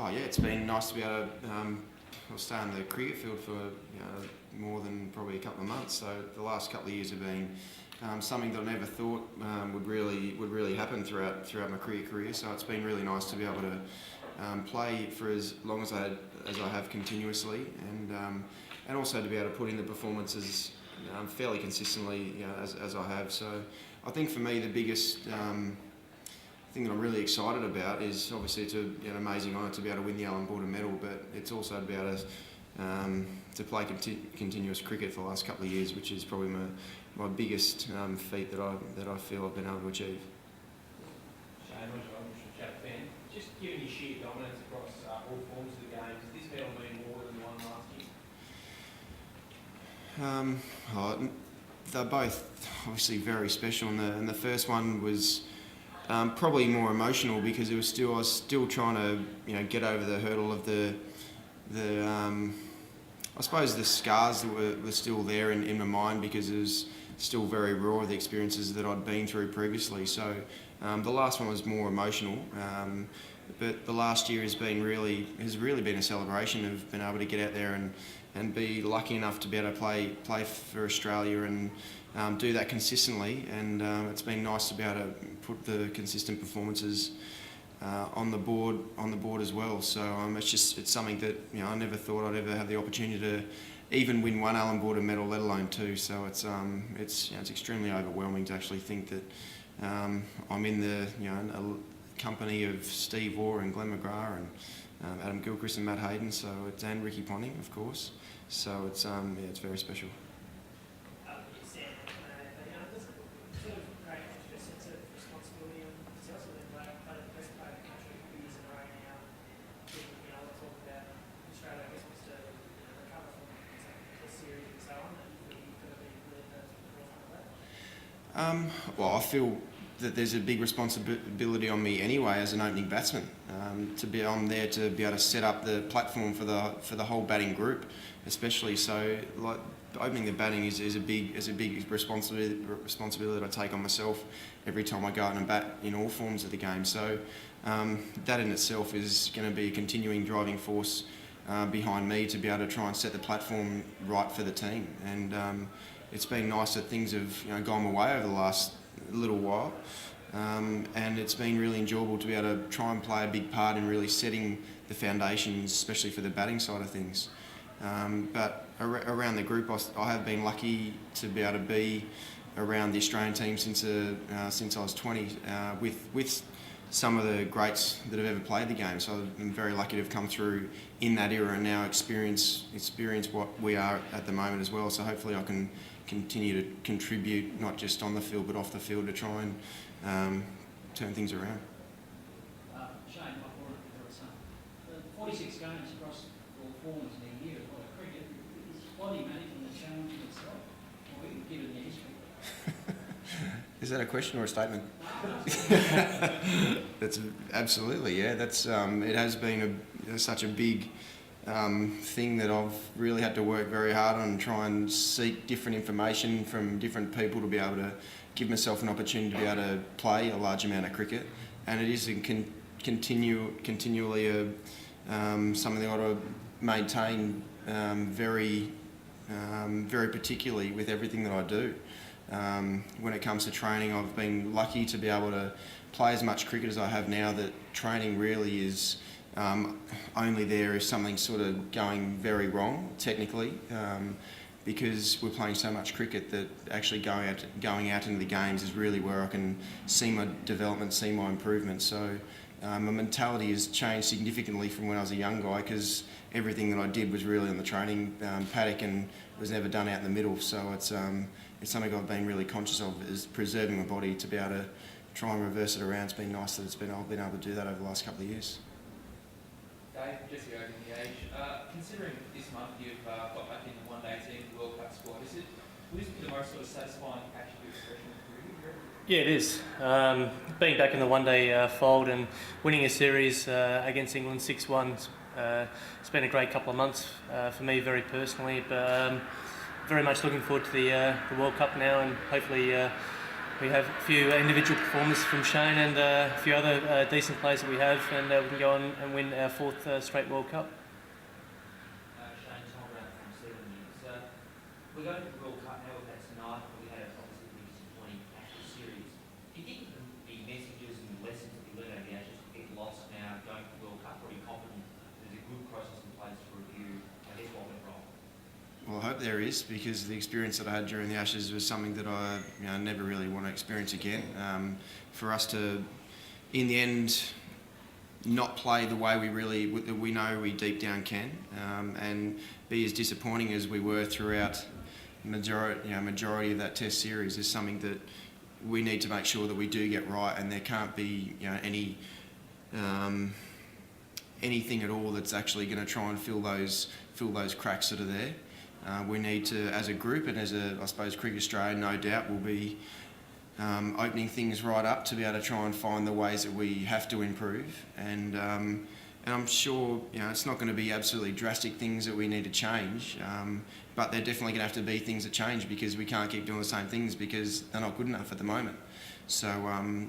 Oh yeah, it's been nice to be able to stay on the cricket field for more than probably a couple of months. So the last couple of years have been something that I never thought would really happen throughout my cricket career. So it's been really nice to be able to play for as long as I have continuously, and also to be able to put in the performances fairly consistently, as I have. So I think for me the biggest thing that I'm really excited about is obviously it's an amazing honour to be able to win the Allan Border Medal, but it's also to be able to play continuous cricket for the last couple of years, which is probably my biggest feat that I feel I've been able to achieve. Shane, just given your sheer dominance across all forms of the game, does this medal mean more than the one last year? They're both obviously very special, and the first one was probably more emotional because I was still trying to get over the hurdle of the I suppose the scars that were still there in my mind, because it was still very raw, the experiences that I'd been through previously. So the last one was more emotional, but the last year has really been a celebration of being able to get out there and be lucky enough to be able to play for Australia and do that consistently. And it's been nice to be able to put the consistent performances on the board as well. So it's something that I never thought I'd ever have the opportunity to even win one Allan Border Medal, let alone two. So it's extremely overwhelming to actually think that I'm in the a company of Steve Waugh and Glenn McGrath and Adam Gilchrist and Matt Hayden. So and Ricky Ponting, of course. So it's very special. Well, I feel that there's a big responsibility on me anyway as an opening batsman, to be on there to be able to set up the platform for the whole batting group, especially. So like opening the batting is a big responsibility that I take on myself every time I go out and bat in all forms of the game. So that in itself is going to be a continuing driving force behind me to be able to try and set the platform right for the team. And it's been nice that things have gone my way over the last little while, and it's been really enjoyable to be able to try and play a big part in really setting the foundations, especially for the batting side of things. But around the group, I have been lucky to be able to be around the Australian team since I was 20, with some of the greats that have ever played the game. So I'm very lucky to have come through in that era and now experience what we are at the moment as well. So hopefully I can continue to contribute, not just on the field but off the field, to try and turn things around. Shane, Allan Border, 46 games across all forms in a year of cricket. Is body management a challenge in itself, or given the history? Is that a question or a statement? That's absolutely, yeah. That's it has been such a big thing that I've really had to work very hard on and try and seek different information from different people to be able to give myself an opportunity to be able to play a large amount of cricket. And it is continually something that I've got to maintain very particularly with everything that I do. When it comes to training, I've been lucky to be able to play as much cricket as I have now, that training really is only there if something's sort of going very wrong technically, because we're playing so much cricket that actually going out into the games is really where I can see my development, see my improvement. So my mentality has changed significantly from when I was a young guy, because everything that I did was really on the training paddock and was never done out in the middle. So it's something I've been really conscious of, is preserving my body to be able to try and reverse it around. It's been nice that I've been able to do that over the last couple of years. Dave, just regarding the age, considering this month you've got back in the one-day team, the World Cup squad, would this be the most sort of satisfying attribute of your career? Yeah, it is. Being back in the one-day fold and winning a series against England 6-1, it's been a great couple of months for me, very personally, but very much looking forward to the World Cup now, and hopefully we have a few individual performances from Shane and a few other decent players that we have, and we can go on and win our 4th straight World Cup. Shane, Tom Brown from 7 News. We're going to the World Cup now, we've had tonight, but we had obviously a really disappointing Ashes series. Do you think the messages and the lessons that we learn out of the Ashes will get lost now going to the World Cup? Or are you confident there's a good process in place to review, I guess, what went wrong? Well, I hope there is, because the experience that I had during the Ashes was something that I never really want to experience again. For us to, in the end, not play the way we know we deep down can, and be as disappointing as we were throughout majority of that Test series is something that we need to make sure that we do get right, and there can't be anything at all that's actually going to try and fill those cracks that are there. We need to, as a group, and as I suppose Cricket Australia no doubt will be opening things right up to be able to try and find the ways that we have to improve. And I'm sure it's not going to be absolutely drastic things that we need to change, but they're definitely going to have to be things that change, because we can't keep doing the same things because they're not good enough at the moment. So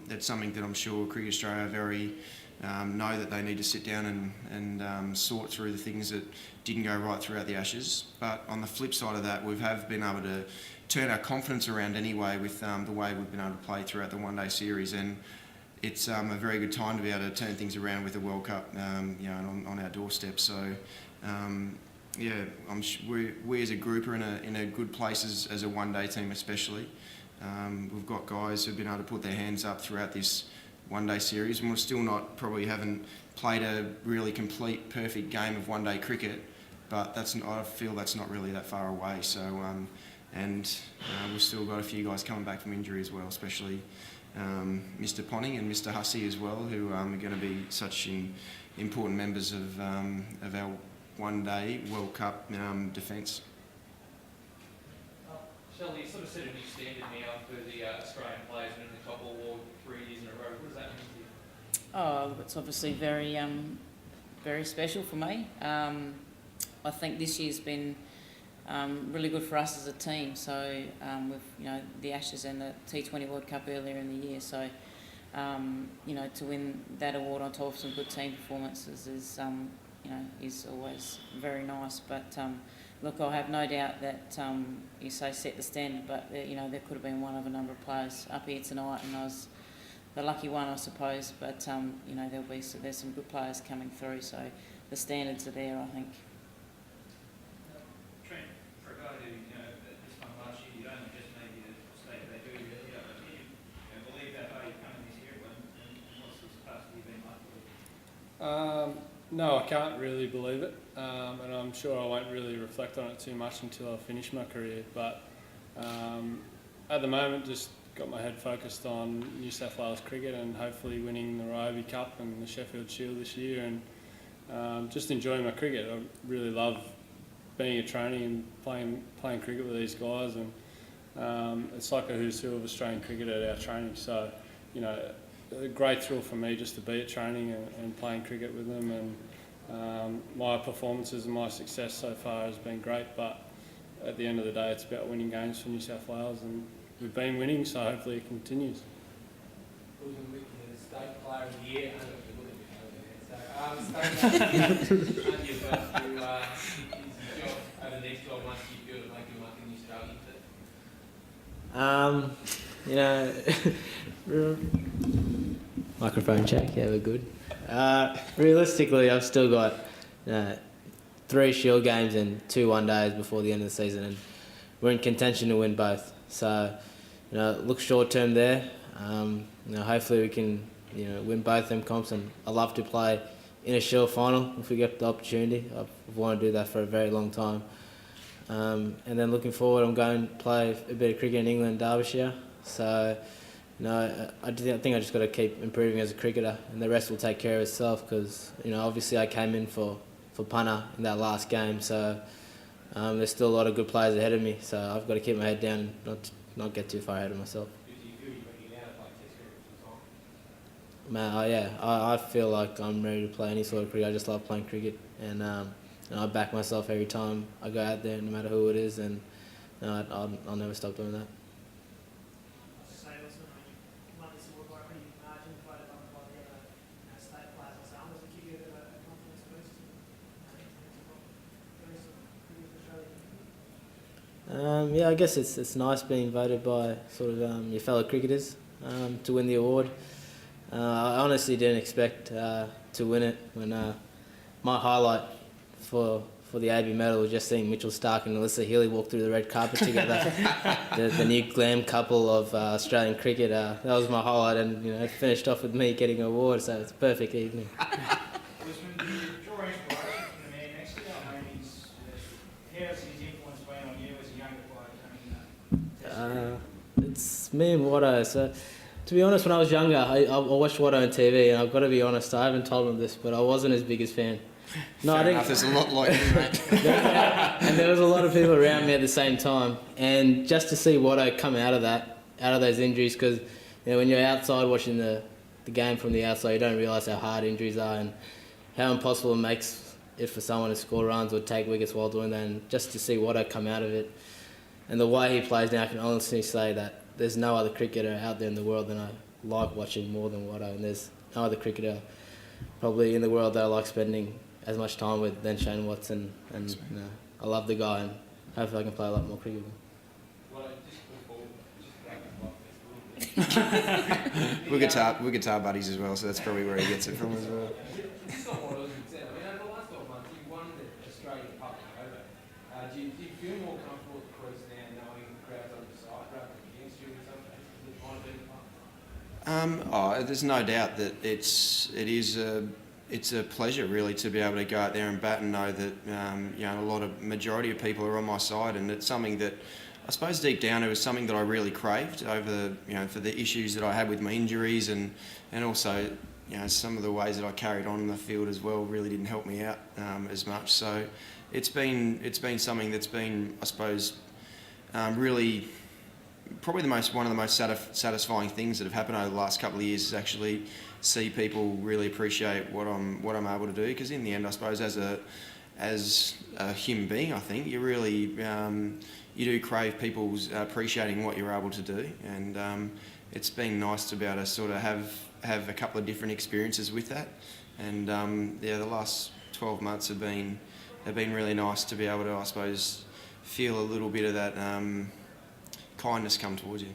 that's something that I'm sure Cricket Australia very know that they need to sit down and sort through the things that didn't go right throughout the Ashes. But on the flip side of that, we have been able to turn our confidence around anyway with the way we've been able to play throughout the one-day series, and it's a very good time to be able to turn things around with the World Cup on our doorstep. So we as a group are in a good place as a one-day team especially. We've got guys who've been able to put their hands up throughout this one-day series, and we're still haven't played a really complete, perfect game of one-day cricket, but I feel that's not really that far away. So, we've still got a few guys coming back from injury as well, especially Mr. Ponting and Mr. Hussey as well, who are going to be such important members of our one-day World Cup defence. Shelley, you sort of set a new standard now for the Australian players winning the Top Award 3 years in a row. What does that mean to you? Oh, it's obviously very, very special for me. I think this year's been really good for us as a team. So with the Ashes and the T20 World Cup earlier in the year, so to win that award on top of some good team performances is always very nice. But look, I have no doubt that you say set the standard, but there could have been one of a number of players up here tonight, and I was the lucky one, I suppose. But there's some good players coming through, so the standards are there, I think. Trent, for a guy who, this time last year, you only just made the state they do, really, you believe that how you come in this year, and what's this past year been like for you? No, I can't really believe it, and I'm sure I won't really reflect on it too much until I finish my career. But at the moment, just got my head focused on New South Wales cricket and hopefully winning the Ryobi Cup and the Sheffield Shield this year, and just enjoying my cricket. I really love being a trainee and playing cricket with these guys, and it's like a who's who of Australian cricket at our training. So, a great thrill for me just to be at training and playing cricket with them, and my performances and my success so far has been great, but at the end of the day it's about winning games for New South Wales, and we've been winning, so hopefully it continues. Losing the state player of the year, under your belt to job over the next 12 months, you feel to make your mark in the Australian team? Microphone check, yeah, we're good. Realistically, I've still got 3 Shield games and 2 one-days before the end of the season, and we're in contention to win both. So, look short-term there. Hopefully we can, win both them comps, and I love to play in a Shield final if we get the opportunity. I've wanted to do that for a very long time. And then looking forward, I'm going to play a bit of cricket in England, Derbyshire. So, I think I just got to keep improving as a cricketer, and the rest will take care of itself, because, obviously I came in for punter in that last game, so there's still a lot of good players ahead of me, so I've got to keep my head down and not get too far ahead of myself. Do you feel you're ready now to play Test cricket for Man, I feel like I'm ready to play any sort of cricket. I just love playing cricket, and I back myself every time I go out there, no matter who it is, and I'll never stop doing that. Say, Yeah, I guess it's nice being voted by sort of your fellow cricketers to win the award. I honestly didn't expect to win it when my highlight for the AB medal was just seeing Mitchell Starc and Alyssa Healy walk through the red carpet together. the new glam couple of Australian cricket. That was my highlight, and it finished off with me getting an award, so it's a perfect evening. Usman, do you draw inspiration from the man next to you? I mean, how's his influence been on you as a younger player coming up? It's me and Watto. So, to be honest, when I was younger, I watched Watto on TV, and I've got to be honest, I haven't told him this, but I wasn't his biggest fan. No, Fair I think enough, there's a lot like you, mate. and there was a lot of people around me at the same time, and just to see Watto come out of those injuries, because when you're outside watching the game from the outside, you don't realise how hard injuries are and how impossible it makes it for someone to score runs or take wickets while doing that. And just to see Watto come out of it, and the way he plays now, I can honestly say that there's no other cricketer out there in the world that I like watching more than Watto, and there's no other cricketer probably in the world that I like spending as much time with than Shane Watson, and I love the guy, and hopefully I can play a lot more cricket with him. Well, just before, just back and forth, We're guitar buddies as well, so that's probably where he gets it from as well. It's not what I was saying. I mean, over the last 12 months, you won the Australian Cup over. Do you feel more comfortable at the crease now, knowing the crowd's on your side rather than against you in some cases? Is it trying to be the fun? There's no doubt that it's a pleasure really to be able to go out there and bat and know that a lot of majority of people are on my side, and it's something that I suppose deep down it was something that I really craved over for the issues that I had with my injuries, and also some of the ways that I carried on in the field as well really didn't help me out as much. So it's been something that's been, I suppose, really probably one of the most satisfying things that have happened over the last couple of years is actually see people really appreciate what I'm able to do, because in the end, I suppose as a human being, I think you really you do crave people's appreciating what you're able to do, and it's been nice to be able to sort of have a couple of different experiences with that, and the last 12 months have been really nice to be able to, I suppose, feel a little bit of that kindness come towards you.